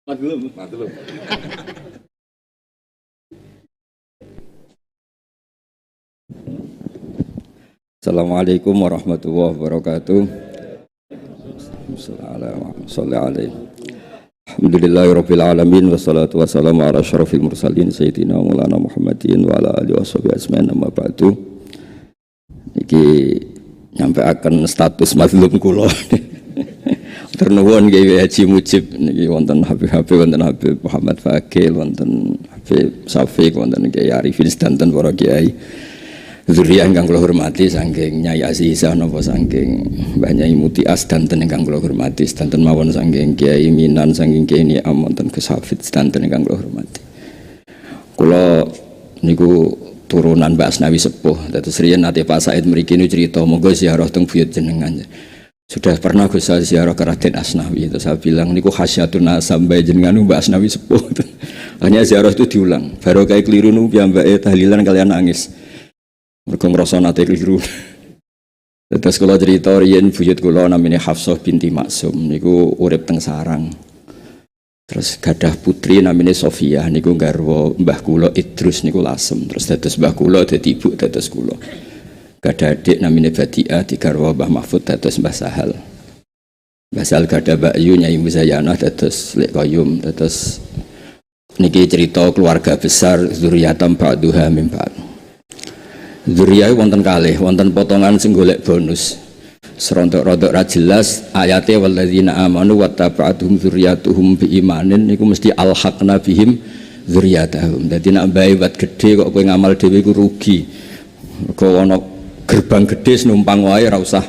Maklum, maklum. Assalamualaikum warahmatullahi wabarakatuh. Assalamualaikum. Alhamdulillahirabbil alamin wassalatu wassalamu ala asyrafil mursalin sayyidina Maulana Muhammadin wa ala alihi washabihi ajmain amma ba'du. Niki nyampe akan status mazlum kula. Ternuwun nggih Haji Mujib niki wonten Habib Muhammad Fakil, wonten Habib Syafiq, wonten Kiai Arifin sedanten para kiai. Zuriyah ingkang kula hormati saking Nyai Azizah napa saking Mbah Nyai Mutias sedanten ingkang kula hormati, sedanten mawon saking Kiai Minan saking Kiai Niam wonten Gus Hafid sedanten ingkang kula hormati. Kula niku turunan Mbak Asnawi sepuh, dados riyen nate Pak Said mriki niku crita monggo ziarah teng buyut jenengan. Sudah pernah Gus ziarah ke Raden Asnawi, itu saya bilang niku khasyatun nasab bae jenengan Mbak Asnawi sepuh. Hanya ziarah itu diulang, baru kayak keliru niku piyambake tahlilan kalian nangis. Mergo ngrasa nate keliru. Terus kula cerita riyen buyut kula namine Hafsah binti Maksum niku urip teng sarang. Terus gadah putri namine Sofia niku garwa mbah kula Idrus niku lasem. Terus dados mbah kula dadi ibu dados kula. Gadah adik namine Badia digarwa Mbah Mahfud dados Mbah Sahal. Mbah Sahal gadah Mbak Yu Nyai Muzayanah dados Lek Qayyum. Dados niki cerita keluarga besar zuriyatam ba'duha min ba'd. Zuriyah wonten kalih, wonten potongan sing golek bonus. Serontok-rontok ra jelas ayate walladzina amanu wattaba'atuhum dzurriyyatuhum biimanin niku mesti alhaqna bihim dzurriyyatahum. Dadi nek mbae wat gedhe kok kowe ngamal dhewe iku rugi. Mergo ana gerbang gedhe numpang wae ora usah.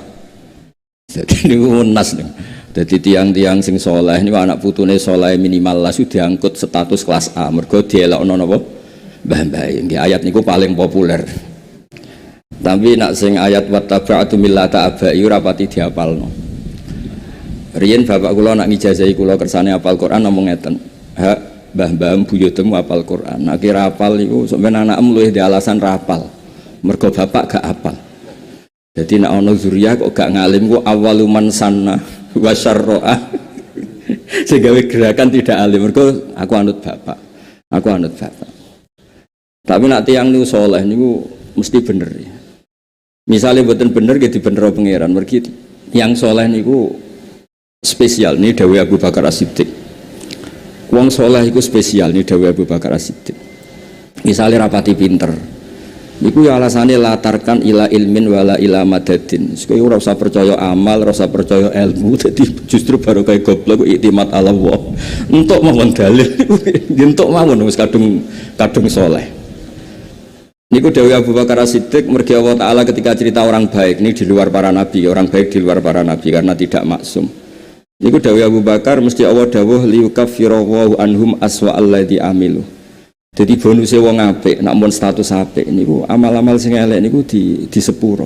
Dadi niku nas niku. Dadi tiang-tiang sing saleh niku anak putune saleh minimal las diangkut status kelas A. Mergo dielokno napa? Mbah-mbah. Nggih ayat niku paling populer. Tapi nak sing ayat wattaba'tu millata abai ora pati diapalno. Riyen bapak kula nak ngijazahi kula kersane hafal Quran ngomong ngeten. Hak mbah-mbah buyutemu hafal Quran. Nek ora hafal iku sampeyan anakmu luwih di alasan ra hafal. Mergo bapak gak hafal. Jadi nek ana zuriyah kok gak ngalim ku awaluman sanna wa syarra. Sing gawe gerakan tidak alim. Mergo aku anut bapak. Aku anut bapak. Tapi nak tiyang niku saleh niku mesti bener ya. Misalnya buatan bener gitu bener pangeran mergi yang soleh niku spesial nih Dawe Abu Bakar As-Siddiq. Wong soleh iku spesial nih Dawe Abu Bakar As-Siddiq. Misalnya rapati pinter niku ya alasannya latarkan ila ilmin wala ila madadin. Sekali ora usah percaya amal, ora usah percaya ilmu. Jadi justru baru kayak goblok iktimat ala Allah. Untuk mawon dalil, untuk mawon wis kadung soleh. Niku Dawe Abu Bakar As-Siddiq mergi Allah Ta'ala ketika cerita orang baik ini di luar para nabi, orang baik di luar para nabi karena tidak maksum. Niku Dawe Abu Bakar mesti Allah dawuh liyukaffirawwahu anhum aswa alladzi amilu. Jadi bonusnya wong apik, nak mun status apik niku amal-amal sing elek niku di sepuro.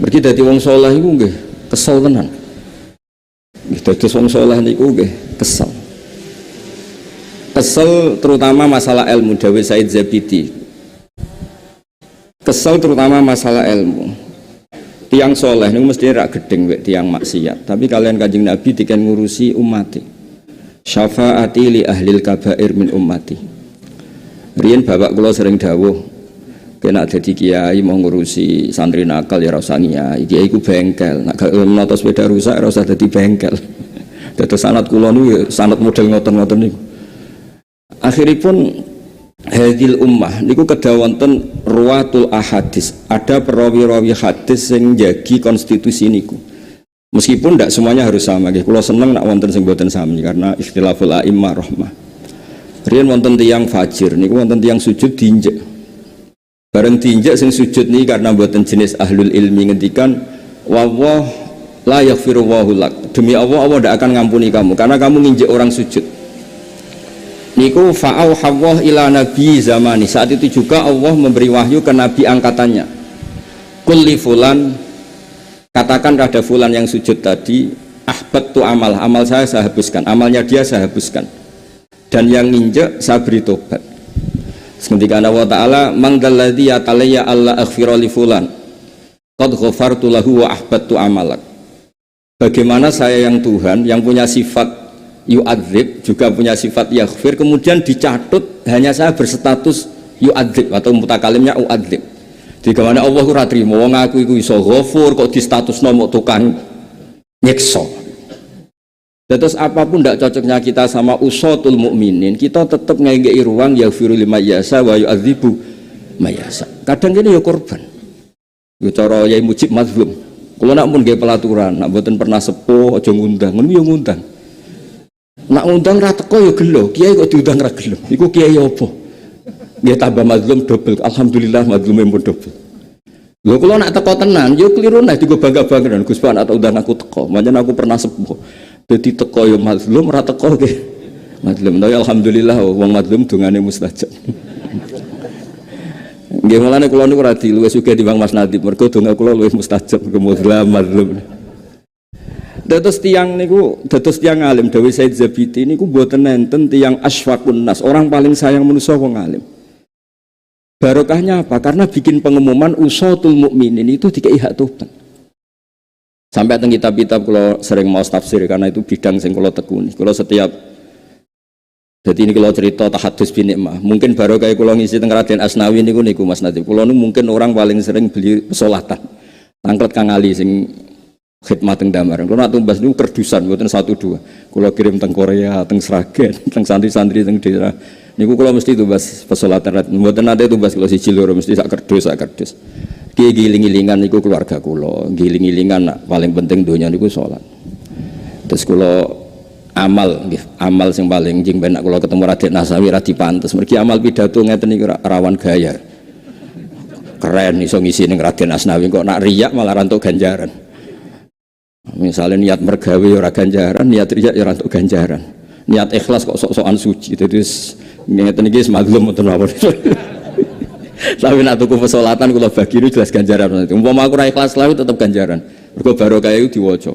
Mergi dadi wong saleh niku nggih kesel tenan. Nggih dados wong saleh niku nggih kesel. Kesel terutama masalah ilmu. Dawe Said Zabidi kesel terutama masalah ilmu. Tiang soleh ini mesti rak gedeng wek tiang maksiat. Tapi kalian Kanjeng Nabi dikan ngurusi ummati. Syafaati li ahlil kabair min ummati. Riyen bapak kula sering dawuh, kena dadi kiai mau ngurusi santri nakal ya ora usah kiai. Kiai ku bengkel. Nek gak menata sepeda rusak ora usah dadi bengkel. Dados sanad kula niku sanad model ngoten-ngoten niku. Akhiripun hadil ummah niku kedah wonten ruwatul ahadis, ada perawi-rawi hadis sing njagi konstitusi niku. Meskipun tidak semuanya harus sama nggih. Kula seneng nak wonten sing boten sami karena ikhtilaful a'immah rahmah. Riyen wonten tiyang fajir niku wonten tiyang sujud diinjek. Bareng diinjek sing sujud niki karena boten jenis ahlul ilmi ngendikan wallah la yaghfiru wallahu lak. Demi Allah Allah tidak akan ngampuni kamu karena kamu nginjek orang sujud. Niku fa'auhawah ila nabi zamani. Saat itu juga Allah memberi wahyu ke nabi angkatannya. Kulli fulan, katakan kepada fulan yang sujud tadi, ahbatu amal saya habiskan, amalnya dia saya habiskan. Dan yang nginjek saya beri tobat. Ketika Allah Ta'ala mangdalladhi yatalaya Allah aghfira li fulan qad ghafartu lahu wa ahbatu amalak. Bagaimana saya yang Tuhan yang punya sifat yu'adzib, juga punya sifat yaghfir, kemudian dicatut hanya saya berstatus yu'adzib atau mutakalimnya u'adzib. Jadi kemana Allah ora trimo wong aku iku iso ghafur kok di status nomor tukang nyiksa. Terus apapun tidak cocoknya kita sama usatul mukminin, kita tetap ngegei ruang yaghfiru liman yasha wa yu'adzibu mayasa. Kadang ini ya korban. Ya cara Yai Mujib mazlum. Kalau nak pun nggih pelaturan, nak mboten pernah sepuh aja ngundang, ngono ya ngundang. Nak ngundang ra teko ya gelo, kiai kok diundang ra gelo. Iku kiai apa? Nggih tambah mazlum double. Alhamdulillah mazlume pun double. Lho kalau nak teko tenan, yo keliru nek digo bangga-banggaan Gus Pak atau undang aku teko. Pancen aku pernah sepuh. Jadi teko yo mazlum, ora teko nggih mazlum. Tapi alhamdulillah wong mazlum dongane mustajab. Nggih mulane kula niku ora diluwih sugih timbang Mas Nadib. Mergo donga kula luwih mustajab kemudian mazlum. Dados tiyang niku, dados tiyang alim dawuh Said Zabidi niku mboten nenten tiyang asfaqun nas, orang paling sayang manusa wong alim. Barokahnya apa? Karena bikin pengumuman usatul mukminin itu dikei hak tobat. Sampai teng kitab-kitab kalau sering mau tafsir karena itu bidang sing kalau tekuni. Kalau setiap jadi ini kalau cerita tahadus bin nikmah, mungkin baru kayak kalau ngisi teng Raden Asnawi niku Mas Nadib. Kalau nu mungkin orang paling sering beli pesolatan. Tangklet Kang Ali sing khidmat teng Damar. Kalau nak tumbas niku kerdusan mboten 1 2. Kalau kirim teng Korea, teng Sragen, teng santri-santri teng daerah. Niku kalau mesti tumbas pesolatan. Mboten nate tumbas kalau siji loro mesti sak kerdus. Giling-gilingan niku keluarga kula, giling-gilingan paling penting donya niku salat. Terus kula amal sing paling jeng ben kula ketemu Raden Nasawi ra dipantes. Mergi amal pidato ngeten niku rawan gaya. Keren iso ngisi ning Raden Asnawi kok nak riyak malah rantuk ganjaran. Misalnya niat mergawe ora ganjaran, niat riyak ya rantuk ganjaran. Niat ikhlas kok sok-sokan suci. Dadi ngeten iki mazlum mboten apa. Tapi nak tuku pesolatan kula bagi ini jelas ganjaran. Umpama aku ra ikhlas lalu tetap ganjaran. Mergo barokah iku diwaca.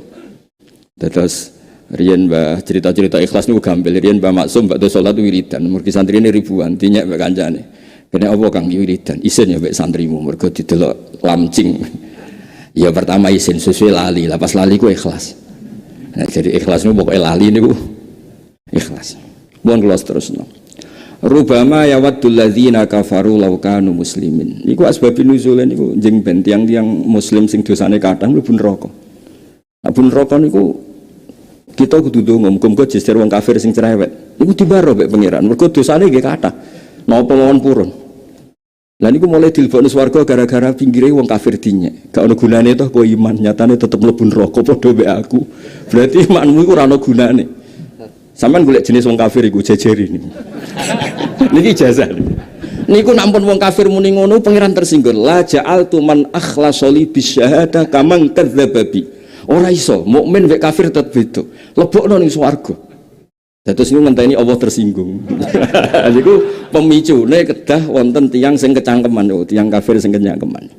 Terus riyen Mbah cerita-cerita ikhlas niku gampil. Riyen Mbah Maksum bakda salat wiridan. Mergi santrine ribuan, dinyak mek kancane. Kene apa Kang wiridan? Isin ya mek santrimu mergo didelok lamcing. Ya pertama isin sesuai lali, lah pas lali ku ikhlas. Nah, jadi ikhlas niku pokoke lali niku ikhlas. Mohon kula terusno. Rubama yawaddul ladzina kafaru law kanu muslimin. Niku asbab nuzul niku jeng ben tiang-tiang muslim sing dosane kathah mlebu neraka. Mlebu neraka niku kita kudu ndonga muga-muga jejer wong kafir sing cerewet. Niku dibaro mek pangeran. Mergo dosane nggih kathah. Napa mawon purun. Lah niku mulai dilebokno swarga gara-gara pinggire wong kafir dinyek. Gak ono gunane toh kowe iman, nyatane tetep mlebu neraka padha mek aku. Berarti imanmu iku ora ono gunane. Sampeyan golek jenis wong kafir iku jejeri niku. Niki ijazah. Niku nampun wong kafir muni ngono pangeran tersinggung. La ja'altu man akhlasoli bisyahada kamang kadzababi. Ora iso, mukmin wek kafir tetep beda. Lebokno ning swarga. Dados niku ngenteni Allah tersinggung. Niku pemicune kedah wonten tiyang sing kecangkeman, tiyang kafir sing kecangkeman.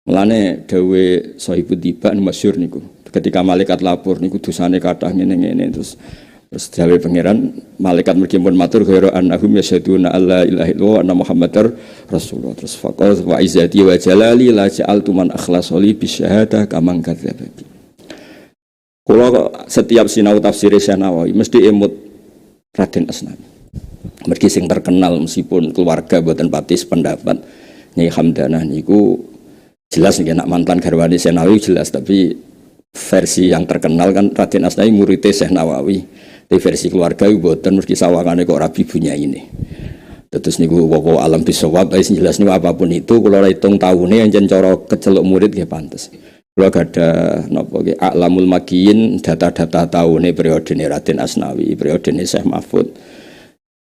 Mulane dawuh Sohibul Tiba masyhur niku. Ketika malaikat lapor niku dosane kathah ngene-ngene terus jawe pangeran malaikat mergi pun matur ghairu annahum yasyaduna alla ilaha illallah anna muhammadar rasulullah terus faqala wa izzati wa jalali la ja'altu man akhlasoli bisyahada kamang kadzababi. Kula setiap sinau tafsir Syekh Nawawi mesti emut Raden Asnawi. Mergi sing terkenal meskipun keluarga boten pati sependapat Nyai Hamdanah niku jelas nggih nak mantan garwane Syekh Nawawi jelas, tapi versi yang terkenal kan Raden Asnawi murid Syekh Nawawi. Di versi keluarga boten mesti sawangane kok rabi punya ini. Terus niku wa alam bisawab wis jelas niku apapun itu kula hitung taune anjen cara keceluk murid nggih pantes. Kula gadah napa nggih A'lamul Makiyin data-data taune periodene Raden Asnawi, periodene Syekh Mahfud.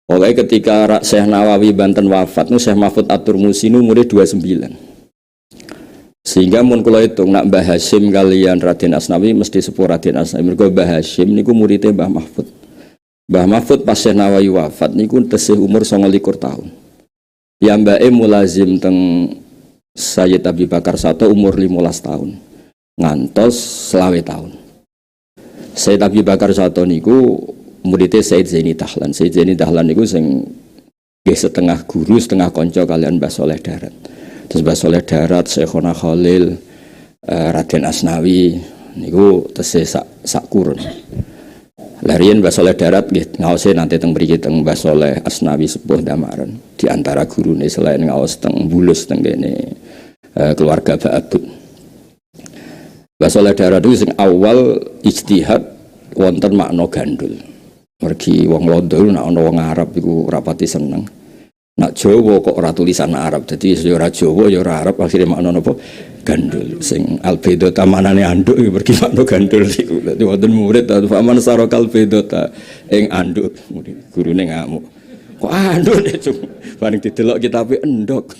Pokoke ketika Syekh Nawawi Banten wafat niku Syekh Mahfud At-Turmusi niku umure 29. Sehingga mun kula hitung nak Mbah Hasyim kalian Raden Asnawi mesti sepuh Raden Asnawi. Mergo Mbah Hasyim niku muridé Mbah Mahfud. Mbah Mahfud pas Syekh Nawawi wafat niku tesih umur 29 tahun. Piyambake mulazim teng Sayyid Abi Bakar Sato umur 15 tahun. Ngantos 20 tahun. Sayyid Abi Bakar Sato niku muridé Sayyid Zaini Dahlan. Sayyid Zaini Dahlan niku sing nggih setengah guru, setengah kanca kalian Mbah Soleh Darat. Terus Mbah Soleh Darat, Syekhona Khalil, Raden Asnawi niku tesih sak kurun. Larian Mbah Soleh Darat nggih ngaose nanti teng mriki teng Mbah Soleh Asnawi Sepuh Damaran. Di antara gurune selain ngaos teng Bulus teng kene keluarga Ba'abud. Mbah Soleh Darat itu sing awal ijtihad wonten makna gandul. Mergi wong Londo nek ana wong Arab iku rapati seneng. Nak Jawa kok ora tulisan Arab. Dadi ya ora Jawa ya ora Arab akhire makna napa? Gandul sing albedota manane anduk pergi makna gandul iku. Dadi wonten murid faman sarakal bedota ing anduk gurune ngamuk. Kok anduk Cuk? Bareng didelok kitabe endok.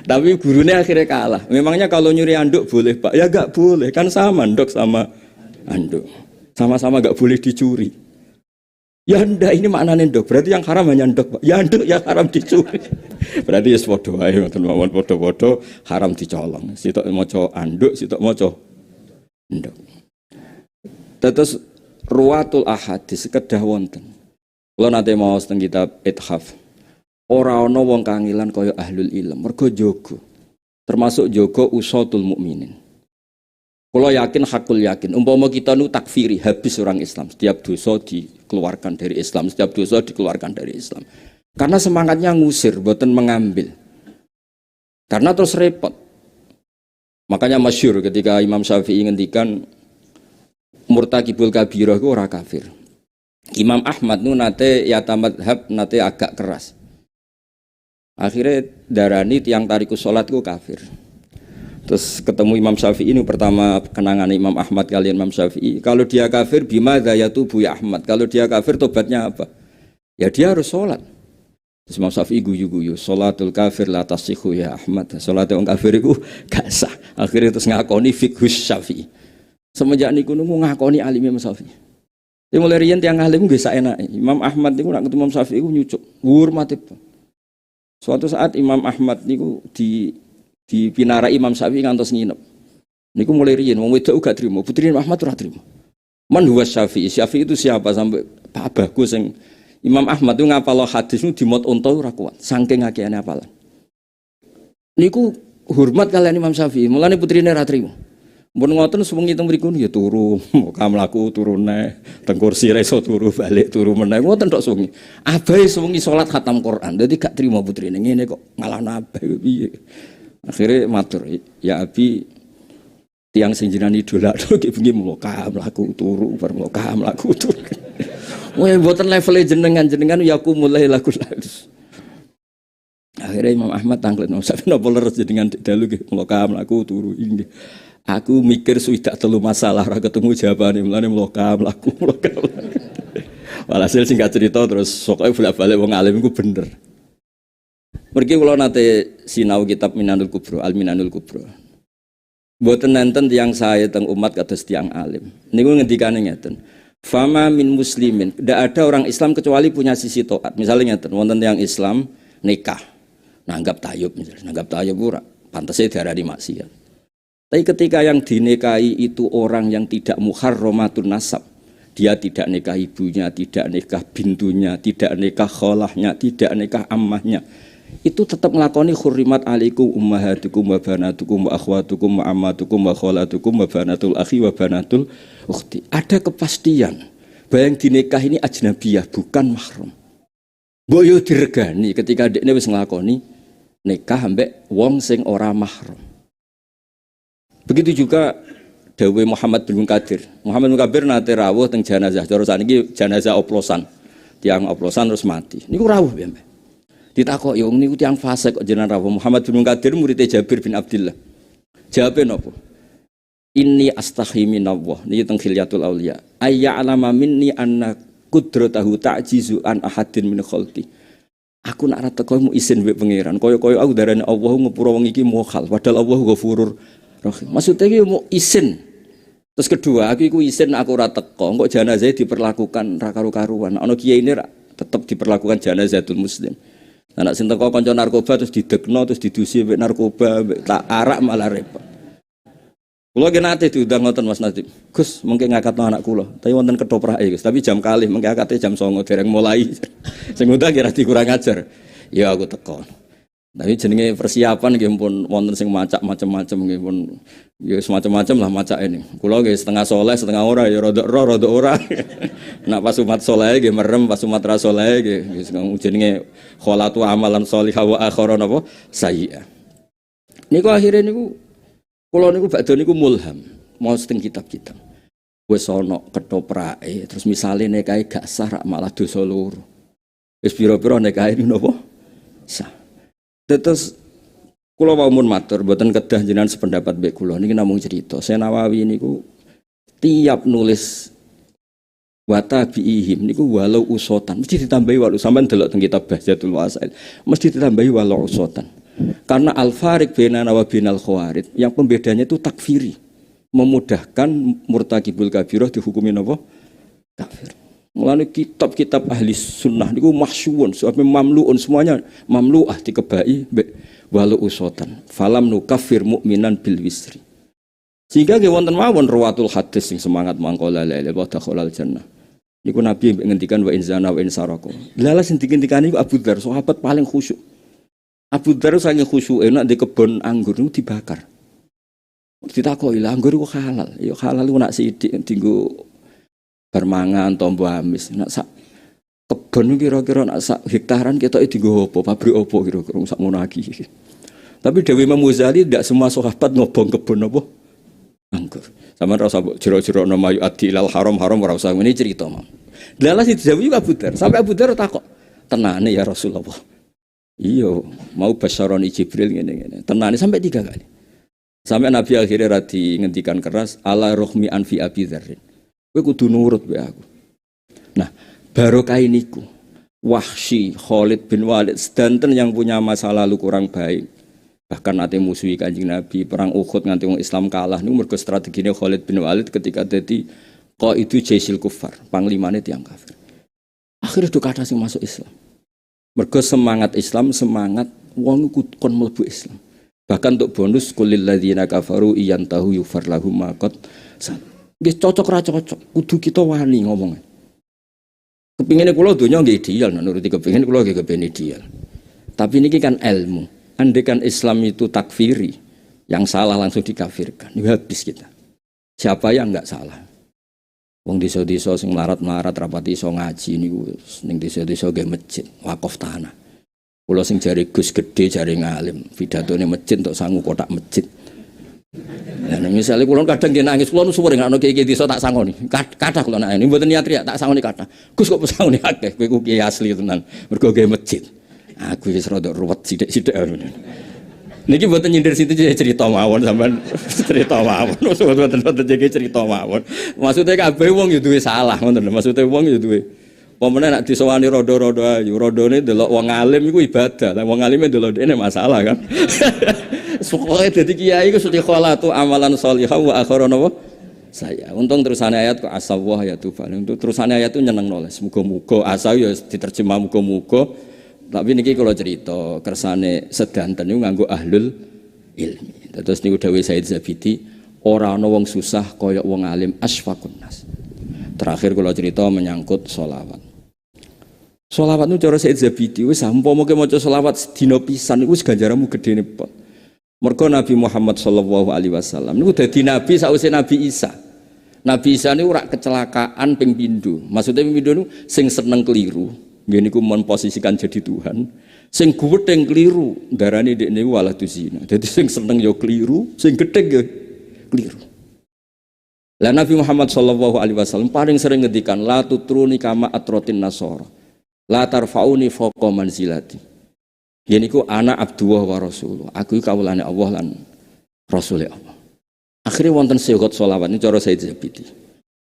Tapi gurunya akhirnya kalah. Memangnya kalau nyuri anduk boleh Pak? Ya enggak boleh, kan sama endok sama anduk. Sama-sama enggak boleh dicuri. Ya ndak, ini maknanya ndok. Berarti yang haram hanya ndok, Pak. Ya ndok yang haram dicuri. Berarti ya padha wae ngoten mawon padha-padha haram dicolong. Sitok maca anduk, sitok maca ndok. Terus ruwatul ahadits kedah wonten. Kula nate maos teng kitab Ithaf. Ora ana wong kangilan kaya ahlul ilm, mergo jaga. Termasuk jaga usatul mukminin. Kalau yakin hakul yakin, umpama kita nu takfiri habis orang Islam, setiap dosa dikeluarkan dari Islam, setiap dosa dikeluarkan dari Islam. Karena semangatnya ngusir, boten mengambil. Karena terus repot. Makanya masyhur ketika Imam Syafi'i ngendikan murtakibul kabirah itu ora kafir. Imam Ahmad nu nate ya tamadhab nate agak keras. Akhirnya darani tiang tarikus sholat itu kafir. Terus ketemu Imam Syafi'i ini pertama kenangan Imam Ahmad kalian Imam Syafi'i. Kalau dia kafir bimadza yatubu ya Ahmad. Kalau dia kafir tobatnya apa? Ya dia harus sholat. Terus Imam Syafi'i guyu-guyu, sholatul kafir la tasihhu ya Ahmad. Sholat orang kafir itu gak sah. Akhirnya terus ngakoni fiqhus Syafi'i. Semenjak niku nunggu ngakoni alim Imam Syafi'i. Tapi mulai riyen tiang alim gak enak. Imam Ahmad niku nak ketemu Imam Syafi'i ku nyucuk, hormat. Suatu saat Imam Ahmad niku di pinara Imam Syafi'i ngantos nginep. Niku mulai riyen wong wedok gak trimo, putri Imam Ahmad ora trimo. Man huwa Syafi'i? Syafi'i itu siapa sampai Pak Abahku sing Imam Ahmad itu ngapalo hadis itu dimot unta ora kuat, saking akehane hafalan. Niku hormat kalian Imam Syafi'i, mulane putrine ora trimo. Mun ngoten sewengi teng mriku ya turu, muka mlaku turu neh, teng kursi ra iso turu balik turu meneh. Ngoten tok sewengi. Abahe sewengi salat khatam Quran, dadi gak trimo putrine ngene kok ngalahno abah piye. Akhirnya matur, ya Abi tiang sing jenengan idola iki bengi mloka mlaku turu bar mloka mlaku turu. Wah mboten level jenengan ya aku mulai lagu lagus. Akhirnya Imam Ahmad tanglet sampe napa leres jenengan dalu nggih mloka mlaku turu ini. Aku mikir swidak telu masalah ora ketemu jawabane mulane mloka mlaku. Walhasil singkat cerita terus pokoke bolak-balik wong alim iku bener. Mergi kula nate sinau kitab Minanul Kubro, Al-Minanul Kubro. Mboten nenten tiyang saya teng umat kados tiyang alim. Niku ngendikane ngeten. Fama min muslimin, ndak ada orang Islam kecuali punya sisi taat. Misalnya ngeten, wonten tiyang Islam nikah. Nanggap tayub misalnya, nanggap tayub ora pantese diarani maksiat. Tapi ketika yang dinikahi itu orang yang tidak muharramatun nasab, dia tidak nikah ibunya, tidak nikah bintunya, tidak nikah kholahnya, tidak nikah ammahnya, itu tetap ngelakoni khurrimat alaikum ummahatukum wa banatukum wa akhwatukum wa ammatukum wa kholatukum wa banatul akhi wa banatul ukhti. Ada kepastian bahwa yang dinikah ini ajnabiyah, bukan mahram. Boyo diregani ketika dekne wis nglakoni nikah ambek wong sing ora mahram. Begitu juga dawuh Muhammad bin Munkadir. Muhammad bin Munkadir nate rawuh teng jenazah. Cara saniki jenazah oplosan. Tiang oplosan terus mati. Niku rawuh piye, Mbak? Ditakoki wong niku tiyang fasik kok jenengan rawuh. Muhammad bin Munkadir murid Jabir bin Abdullah. Jawabe napa? Inni astahi minallah. Niki teng Khilyatul Auliya. Ayya alama minni anna qudratahu ta'jizu an ahadin min khalqi. Aku nak ra teko mu izin mbek pangeran. Kaya-kaya aku darane Allah ngepuro wong iki mokhal. Padahal Allah Ghafurur Rahim. Maksudnya iki mau izin. Terus kedua, aku iku izin aku ora teko. Kok jenazah diperlakukan ra karu-karuan. Ana kiai ini tetep diperlakukan janazatul muslim. Anak sing teko kanca narkoba terus didekno terus didusi mbek narkoba mbek tak arak malah repot. Kula ki nate diundang ngoten Mas Nadib. Gus, mengke ngakatno anak kula. Tapi wonten ketoprak Gus, tapi jam kalih mengke akate jam 09.00 dereng mulai. Sing undang kira dikurang ajar. Ya aku teko. Tapi jenenge persiapan nggih pun wonten sing macak macam-macam nggih pun ya semacam-macam lah macak ini. Kula nggih setengah soleh, setengah ora ya rada ora. Nak pas umat soleh nggih merem, pas umat ra soleh nggih jenenge kholatu amalan sholihah wa akhara napa sayyi'ah. Niku akhire niku kula niku badhe niku mulham, mau seteng kitab-kitab. Wis ana ketoprake terus misale nekahe gak sah malah dosa loro. Wis pira-pira nekahe napa? Sah. Terus kula wau matur mboten kedah jenengan sependapat mbek kula niki namung cerita. Saya Nawawi niku tiap nulis wa tabi'ihim niku walau usotan mesti ditambahi walau sampean delok teng kitab Bahjatul Wasail mesti ditambahi walau usotan. Karena al-fariq bainana wa bainal khawarij yang pembedanya itu takfiri. Memudahkan murtakibul kabirah dihukumi napa? Kafir. Mulane kitab-kitab ahli sunnah niku mahsyuun sampai mamluun semuanya mamluah dikebai walau usotan falam nukafir mukminan bil wisri sehingga nggih wonten mawon rawatul hadis sing semangat mangkola la ilaha illallah jannah niku nabi ngendikan wa inzana wa insarako lala sing dikendikane iku Abu Dzar sahabat paling khusyuk Abu Dzar saking khusyuke nek di kebon anggur niku dibakar ditakoki lha anggur iku halal ya halal iku nak sithik dienggo bermangan tombo amis nak sak kebon kira-kira nak sak hektaran ketoke dienggo apa pabrik apa kira-kira sak ngono iki. Tapi Dewi Imam Ghazali tidak semua sahabat ngobong kebon apa anggur. Sampeyan rasa jero-jero nama yu adi ilal haram ora usah ngene cerita mah. Lah si Dewi Abu Dzar sampai Abu Dzar takok tenane ya Rasulullah. Iya, mau basyaroni Jibril ngene-ngene. Tenane sampai 3 kali. Sampai Nabi akhirnya radi ngendikan keras ala rohmi anfi Abi Dzar. Kowe kudu nurut wae aku. Nah, barokah niku Wahsy, Khalid bin Walid sedanten yang punya masa lalu kurang baik. Bahkan nate musuhi Kanjeng Nabi, perang Uhud nganti wong Islam kalah niku mergo strategine Khalid bin Walid ketika dadi qaidu jaisil kufar, panglimane tiyang kafir. Akhire do kathah sing masuk Islam. Mergo semangat Islam, semangat wong iku kon mlebu Islam. Bahkan untuk bonus kulil ladzina kafaru iyantahu yufar lahum ma qad nggih cocok ra cocok, kudu kita wani ngomong. Kepingine kula donya nggih ideal, nuruti kepingin kula nggih kepen ideal. Tapi niki kan ilmu. Andaikan Islam itu takfiri, yang salah langsung dikafirkan. Ya habis kita. Siapa yang enggak salah? Wong desa-desa sing melarat-melarat rapati iso ngaji niku ning desa-desa nggih masjid, wakaf tanah. Kula sing jare Gus gede jare ngalim, pidatone masjid tok sangu kotak masjid. Nah, misalnya kulon kadang dia nangis, kulon suwur nggak ono kiai desa tak sangoni, kata kulon ini buatan niat riak tak sangoni kata, Gus kok pesangoni akeh, kue kiai asli tenan, bergogai masjid, aku wis rada ruwet sidik. Niki buatan nyindir situ jadi cerita mawon sampean cerita mawon, buatan jadi cerita mawon. Maksudnya kabeh wong yo duwe salah, ngoten lho, maksudnya wong yo duwe. Pemene nak disowani rodo-rodo ayu, rodone delok wong alim iku ibadah, lah wong alime delok dene masalah kan. Pokoke dadi kiai iku suci kholatu amalan sholihah wa akhara napa saya. Untung terusane ayat kok asawah ya tufa. Untuk terusane ayat itu nyenengno les. Muga-muga asau ya diterjemah muga-muga. Tapi niki kula cerita kersane sedanten niku nganggo ahlul ilmi. Terus niku dawuh Said Zabidi, ora ana wong susah kaya wong alim asfaqun nas. Terakhir kula cerita menyangkut sholawat. Sholawat itu cara Said Zabidi wis umpama maca sholawat sedina pisan iku wis ganjaranmu gedene pot. Mergo Nabi Muhammad sallallahu alaihi wasallam niku dadi nabi sakwise Nabi Isa. Nabi Isa niku ora kecelakaan ping pindho. Maksudnya ping pindho niku sing seneng keliru, nggih niku memposisikan jadi Tuhan. Sing getheng keliru, darane ndekne waladhu zina. Dadi sing seneng ya keliru, sing getheng ya keliru. Lah Nabi Muhammad sallallahu alaihi wasallam paling sering ngendikan la tutruni kama atrotin nasara. La tarfauni fawqa manzilati. Yen iku ana abdullah wa rasulullah. Aku iku kawulane Allah lan Rasule Allah. Akhire wonten syarat selawat ini cara Said Zabidi.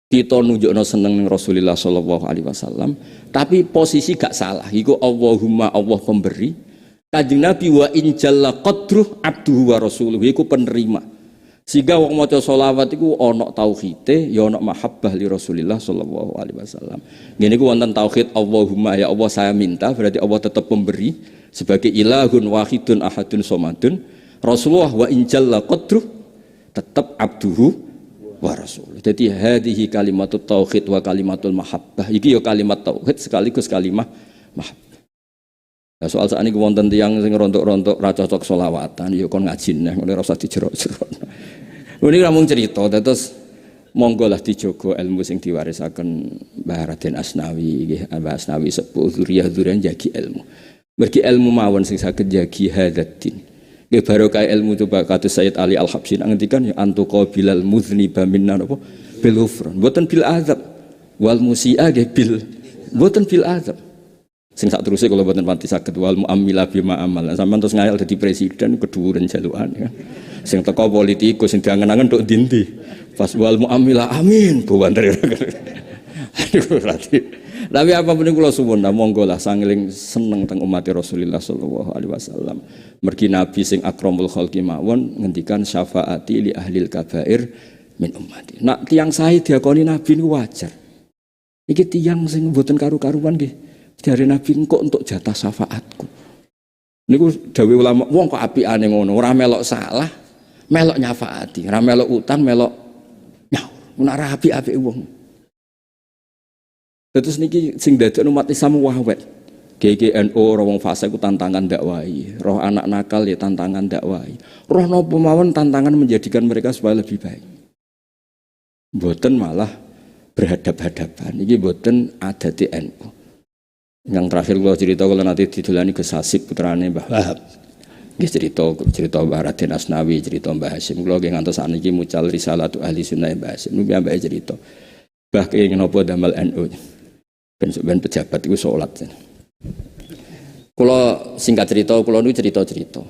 Kita nunjukno seneng ning Rasulullah sallallahu alaihi wasallam, tapi posisi gak salah. Iku Allahumma Allah pemberi. Kanjeng Nabi wa in jalla qadruh abduhu wa rasuluhu iku penerima. Sehingga wong maca selawat iku ana tauhide, ya ana mahabbah li Rasulillah sallallahu alaihi wasallam. Ngene iku wonten tauhid Allahumma ya Allah saya minta, berarti Allah tetap pemberi sebagai ilahun wahidun ahadun somadun. Rasulullah wa in jalla qadruh tetap abduhu wa rasuluh. Jadi hadhihi kalimatut tauhid wa kalimatul mahabbah. Iki ya kalimat tauhid sekaligus kalimat mahabbah. Nah, soal saat ini wonten tiyang sing rontok-rontok ra cocok selawatan ya kon ngaji neh ngene ora usah dijero-jero. Ini namung cerita terus monggo lah dijogo ilmu sing diwarisaken Mbah Raden Asnawi nggih Mbah Asnawi sepuh zuriyah-zuriyah jagi ilmu. Mergi ilmu mawon sing saged jagi hadatin. Nggih barokah ilmu coba kados Sayyid Ali Al-Habsyi ngendikan ya antuqa bilal muzniba minna napa bil ghufran. Mboten bil azab wal musi'a nggih bil mboten bil azab. Sing sak terusé kula mboten pati saged wal muamila bima amal. Sampeyan terus ngayal dadi presiden keduren jalukan ya. Sing teko politikus sing diangen-angen tok ndi. Pas wal muamila amin buwanter. Aduh berarti. Tapi apapun yang kula suwun monggo lah sangeling seneng teng umat Rasulullah sallallahu alaihi wasallam. Mergi nabi sing akramul khalqi mawon ngendikan syafaati li ahlil kabair min ummati. Nak tiyang sae diakoni nabi niku wajar. Iki tiyang sing mboten karu-karuan nggih. Dari Nabi engkau untuk jatah syafaatku. Niku dawuh ulama, wong kok apikane ngono, ora melok salah, melok nyafaati, ora melok utang, melok nyaur. Ora apik-apik wong. Terus niki sing dadekno umat Islam wawet. GGNU roh wong fase ku tantangan dakwai, roh anak nakal ya tantangan dakwai. Roh napa mawon tantangan menjadikan mereka supaya lebih baik. Mboten malah berhadap-hadapan. Niki mboten adate NU. Yang terakhir kalau cerita kalau nanti didolani Gus Hasib putrane Mbah Wahab. Nggih cerita Mbah Raden Asnawi, cerita Mbah Hasyim. Kula nggih ngantos sakniki mucal risalatu ahli sunnah Mbah Hasyim. Niku ambek cerita. Mbah kenging napa damel NU. Ben pejabat iku salat. Kula singkat cerita, kula niku cerita-cerita.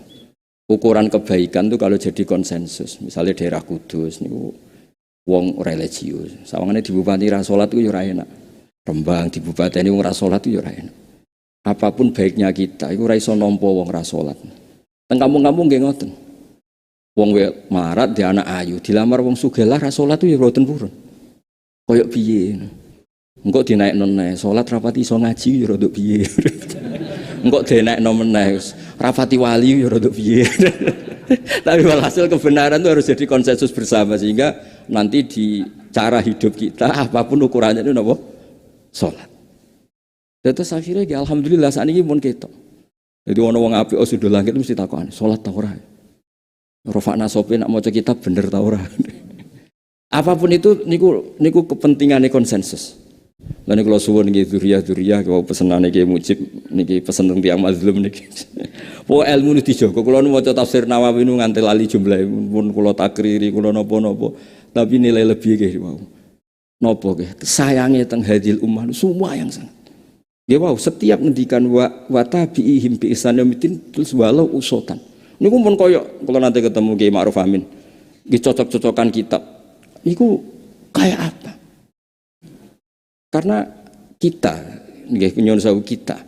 Ukuran kebaikan itu kalau jadi konsensus. Misalnya daerah Kudus niku wong religius. Sawangane di bupati ra salat iku ya ora enak. Rembang di bupati ini wong ra salat yo ora enak. Apapun baiknya kita iku ora iso nampa wong ra salat. Teng kampung-kampung nggih ngoten. Wong melarat di anak ayu, dilamar wong sugih lah ra salat yo mboten purun. Koyok piye? Engko dinaikno meneh, salat rapati iso ngaji yo rada piye. Engko dinaikno meneh, rapati wali yo rada piye. Tapi walhasil kebenaran itu harus jadi konsensus bersama sehingga nanti di cara hidup kita apapun ukurannya itu napa? Salat. Terus akhirnya ya alhamdulillah saat ini pun ketok. Jadi orang wong apik sudah langit mesti takon, salat ta ora? Rofakna sope nak maca kitab bener ta ora? Apapun itu niku kepentingannya konsensus. Lan kula suwun nggih dzuriyah kula pesenane Ki Mujib niki pesen teng tiyang mazlum niki. Po ilmu nu dijogo kula nu maca tafsir Nawawi nu nganti lali jumlahe pun kula takriri kula napa-napa tapi nilai lebih nggih wau. Napa nggih sayange teng hadil ummah semua yang sangat. Nggih wau setiap ngendikan wa tabiihim bi ihsan yaumiddin terus walau usotan. Niku pun koyo kula nanti ketemu Ki Ma'ruf Amin. Nggih cocok-cocokan kitab. Niku kayak apa? Karena kita nggih nyuwun sewu kita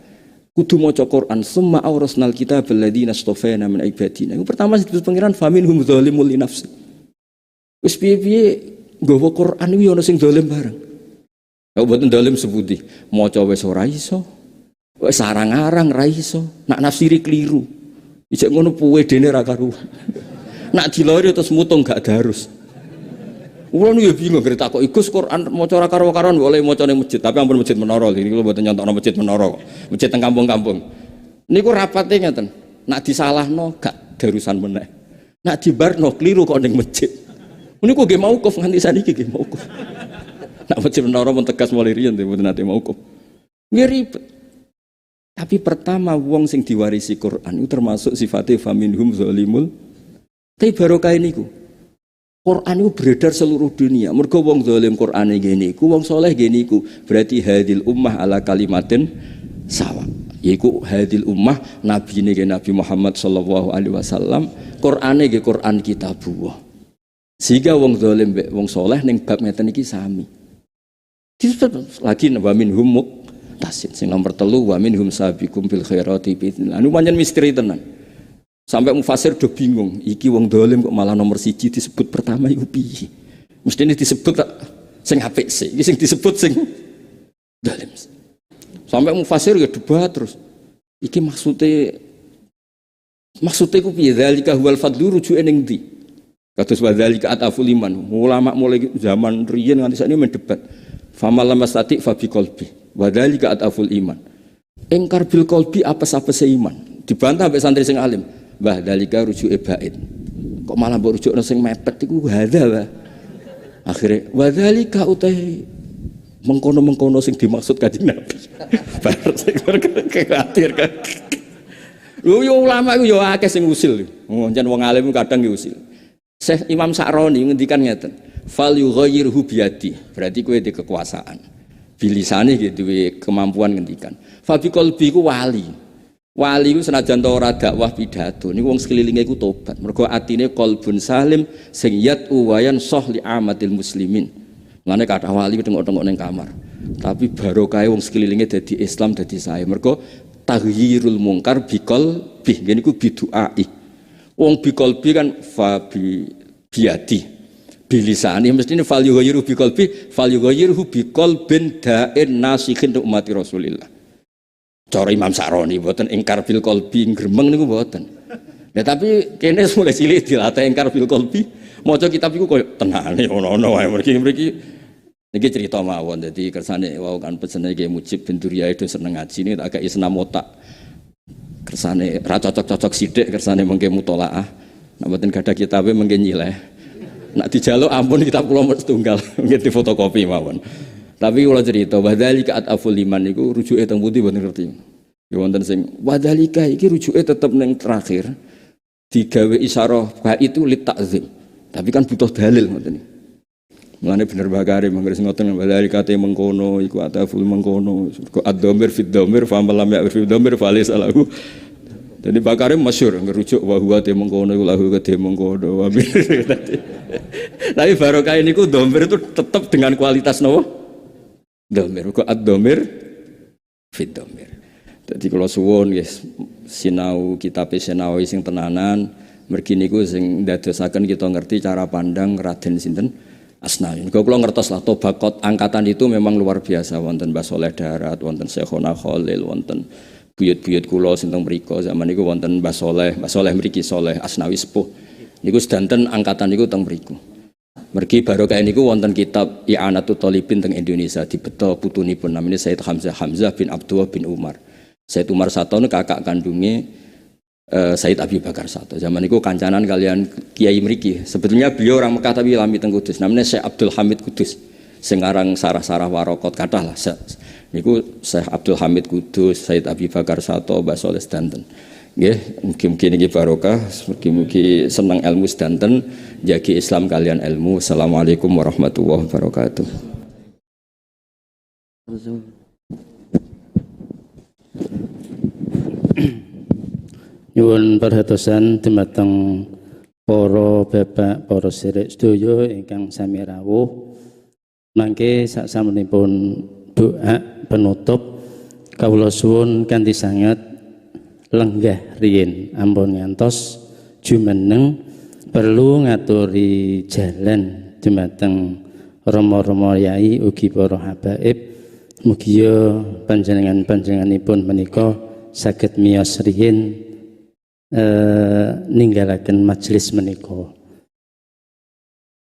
kudu maca Quran summa aurasnal kitab alladziina astafayna min ibadina. Iku pertama disebut pangeran faminhum zalimul li nafsi. Wis piye-piye nggawa Quran iki ana sing zalim bareng. Ya mboten zalim sepundi, maca wis ora iso. Wis arang-arang ra iso, nak nafsiri keliru. Ijek ngono puwe dene ra karuan. Nak dilori terus mutung gak darus. Wong yo bingung kira takok Gus Quran maca ora karo-karoan boleh maca ning masjid, tapi ampun masjid menara iki kula mboten nyontokno masjid menara kok. Masjid teng kampung-kampung. Niku rapate ngeten. Nak disalahno gak darusan meneh. Nak dibarno keliru kok ning masjid. Niku nggih mauquf nganti saniki nggih mauquf. Nak masjid menara pun tegas mulai riyen mboten nate mauquf. Ngeribet. Tapi pertama wong sing diwarisi Quran itu termasuk sifatnya faminhum zalimul. Tapi barokah niku. Quran itu beredar seluruh dunia. Mergo wong zalim Quran ngene iku, wong saleh ngene iku. Berarti hadil ummah ala kalimatin sawa. Yaiku hadil ummah nabi niki Nabi Muhammad sallallahu alaihi wasallam, Qur'ane nggih Qur'an kitabullah. Sehingga wong zalim mbek wong saleh ning bab ngeten iki sami. Disebut lagi wa minhum muqtasid. Sing nomor 3 wa minhum sabiqum bil khairati bi idznillah. Anu pancen misteri tenan. Sampai mufasir udah bingung, iki wong dolim kok malah nomor 1 disebut pertama iku piye? Mesti ini disebut sing apik sih, iki sing disebut sing dolim. Sampai mufasir ya debat terus. Iki maksudnya ku piye? Dzalika huwal fadlu rujuke ning ndi? Kados wa dzalika ataful iman. Ulama mulai zaman riyen nganti sakniki mendebat. Famal lamastati fa bi qalbi. Wa dzalika ataful iman. Engkar bil qalbi apes-apes iman. Dibantah mbek santri sing alim. Mbah dalika rujuke bait. Kok malah mbok rujukno sing mepet iku hadza, Mbah. Akhire wa dalika utai mengkono-mengkono sing dimaksud Kanjeng Nabi. Bar sing khawatir kan. Lho yo ulama iku yo akeh sing usil. Jan wong alim kadang yo usil. Syekh Imam Sa'roni ngendikan ngeten, fal yughayyirhu biyadi. Berarti kowe di kekuasaan. Bilisane gitu duwe kemampuan ngendikan. Fa bi qalbi ku wali. Wali ku senajan ta ora dakwah pidato niku wong sekelilinge iku tobat. Mergo atine qalbun salim sing yatu wayan soh li amatil muslimin. Mane kathah wali tengok-tengok ning kamar. Tapi barokah wong sekelilinge dadi Islam dadi sae. Mergo taghyirul mungkar bikol bih ngene iku biduai. Wong bikolbi kan fa biadi. Bilisani mestine fal yughayyiru biqalbi fal yughayyiru biqalbin da'in nasikhin ummati Rasulillah. Cara Imam Sa'roni mboten ingkar bil qalbi gremeng niku mboten. Nah tapi kene mulai cilik dilatih ingkar bil qalbi, maca kitab iku koyo tenane ono-ono wae mriki niki cerita mawon. Dadi kersane wau kan pesene Ki Mujib bin Duriyah itu seneng ngaji niki tak kei senam otak. Kersane ra cocok-cocok sithik kersane mengke mutolaah. Nek mboten gadah kitabe mengke nyileh. Nak dijaluk ampun kitab kula setunggal nggih difotokopi mawon. Tapi kula cerita wadzalika ataful liman niku rujuke teng pundi mboten ngerti. Ya wonten sing wadzalika iki rujuke tetep ning terakhir digawe isyarah fa itu lit ta'zim. Tapi kan butuh dalil ngoten. Mulane bener bakare mangger sing ngoten wadzalika te mengkono iku ataful mengkono. Ad-dhamir fid dhamir fa malam ya fid dhamir fa laysa lahu. Jadi bakare masyhur ngerujuk wa huwa te mengkono iku lahu te mengkono. Tapi barokah niku dhamir itu tetap dengan kualitas napa? Dhamir. Kok ad-dhamir fid dhamir. Dadi kula suwun nggih sinau kitab Senawi sing tenanan mergi niku sing ndadosaken kita ngerti cara pandang Raden sinten Asnawi. Kok kula ngertos lah Tobaqat angkatan itu memang luar biasa wonten Mbah Saleh Darat, wonten Syekhona Khalil, wonten buyut-buyut kula sing teng mriku zaman niku wonten Mbah Saleh mriki Saleh Asnawi sepuh. Niku sedanten angkatan niku teng mriku. Mergi barokah niku wonten kitab I'anatul Thalibin teng Indonesia dibeto putunipun namanya Said Hamzah bin Abdullah bin Umar. Said Umar Sato niku kakak kandunge Said Abi Bakar Sato. Zaman niku kancanan kalian kiai mriki. Sebetulnya beliau orang Mekah tapi lami teng Kudus. Namanya Syekh Abdul Hamid Kudus. Sing aran sarah-sarah warokot kathah lah. Niku Syekh Abdul Hamid Kudus, Said Abi Bakar Sato, Mbah Saleh sedanten. Nggih, mugi-mugi niki barokah, mugi-mugi seneng ilmu sedanten, jagi Islam kalian ilmu. Assalamualaikum warahmatullahi wabarakatuh. Nyuwun perhatosan dumateng para bapak, para sedherek sedaya ingkang sami rawuh. Mangke saksampunipun doa penutup kawula suwun kanthi sanget lenggah riyin ampun ngantos jumeneng perlu ngaturi jalan dumateng rama-rama yai ugi para habaib mugi panjenenganipun menika saged miyos riyin ninggalaken majelis menika.